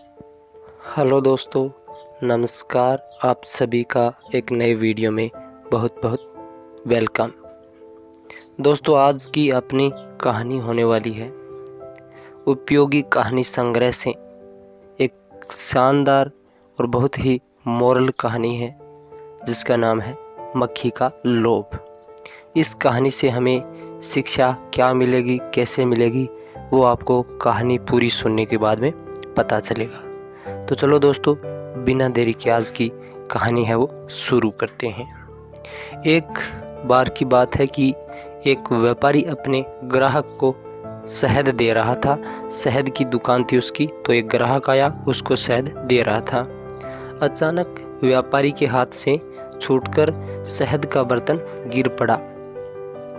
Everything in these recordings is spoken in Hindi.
हेलो दोस्तों, नमस्कार। आप सभी का एक नए वीडियो में बहुत बहुत वेलकम। दोस्तों, आज की अपनी कहानी होने वाली है उपयोगी कहानी संग्रह से एक शानदार और बहुत ही मोरल कहानी है जिसका नाम है मक्खी का लोभ। इस कहानी से हमें शिक्षा क्या मिलेगी, कैसे मिलेगी, वो आपको कहानी पूरी सुनने के बाद में पता चलेगा। तो चलो दोस्तों, बिना देरी के आज की कहानी है वो शुरू करते हैं। एक बार की बात है कि एक व्यापारी अपने ग्राहक को शहद दे रहा था। शहद की दुकान थी उसकी, तो एक ग्राहक आया, उसको शहद दे रहा था। अचानक व्यापारी के हाथ से छूटकर शहद का बर्तन गिर पड़ा।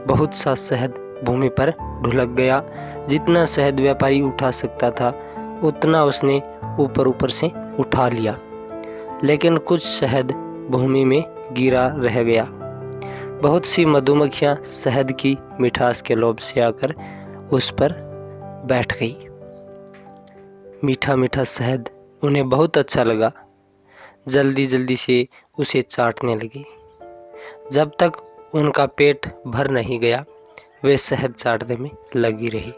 बहुत सा शहद भूमि पर ढुलक गया। जितना शहद व्यापारी उठा सकता था उतना उसने ऊपर से उठा लिया, लेकिन कुछ शहद भूमि में गिरा रह गया। बहुत सी मधुमक्खियां शहद की मिठास के लोभ से आकर उस पर बैठ गई। मीठा मीठा शहद उन्हें बहुत अच्छा लगा। जल्दी जल्दी से उसे चाटने लगी। जब तक उनका पेट भर नहीं गया, वे शहद चाटने में लगी रही।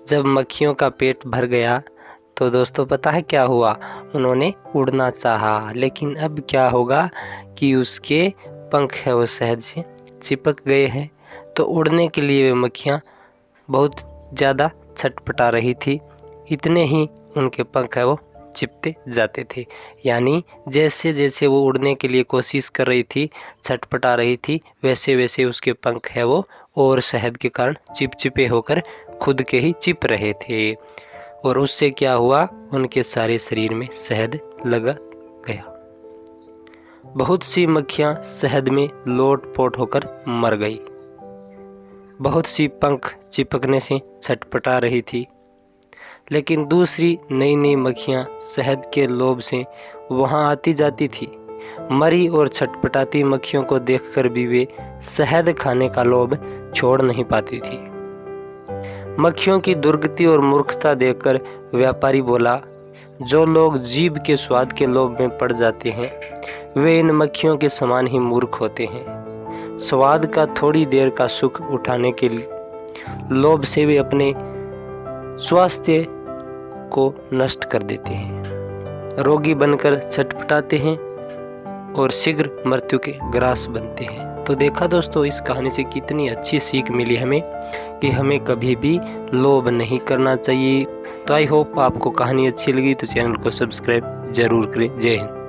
जब मक्खियों का पेट भर गया तो दोस्तों पता है क्या हुआ? उन्होंने उड़ना चाहा, लेकिन अब क्या होगा कि उसके पंख है वो शहद से चिपक गए हैं। तो उड़ने के लिए वे मक्खियाँ बहुत ज़्यादा छटपटा रही थी। इतने ही उनके पंख है वो चिपते जाते थे। यानी जैसे जैसे वो उड़ने के लिए कोशिश कर रही थी, छटपटा रही थी, वैसे वैसे उसके पंख है वो और शहद के कारण चिपचिपे होकर खुद के ही चिप रहे थे। और उससे क्या हुआ, उनके सारे शरीर में शहद लगा गया। बहुत सी मक्खियाँ शहद में लोट-पोट होकर मर गई। बहुत सी पंख चिपकने से छटपटा रही थी, लेकिन दूसरी नई नई मक्खियाँ शहद के लोभ से वहाँ आती जाती थी। मरी और छटपटाती मक्खियों को देखकर भी वे शहद खाने का लोभ छोड़ नहीं पाती थी। मक्खियों की दुर्गति और मूर्खता देखकर व्यापारी बोला, जो लोग जीभ के स्वाद के लोभ में पड़ जाते हैं वे इन मक्खियों के समान ही मूर्ख होते हैं। स्वाद का थोड़ी देर का सुख उठाने के लोभ से वे अपने स्वास्थ्य को नष्ट कर देते हैं, रोगी बनकर छटपटाते हैं और शीघ्र मृत्यु के ग्रास बनते हैं। तो देखा दोस्तों, इस कहानी से कितनी अच्छी सीख मिली हमें कि हमें कभी भी लोभ नहीं करना चाहिए। तो आई होप आपको कहानी अच्छी लगी तो चैनल को सब्सक्राइब जरूर करें। जय हिंद।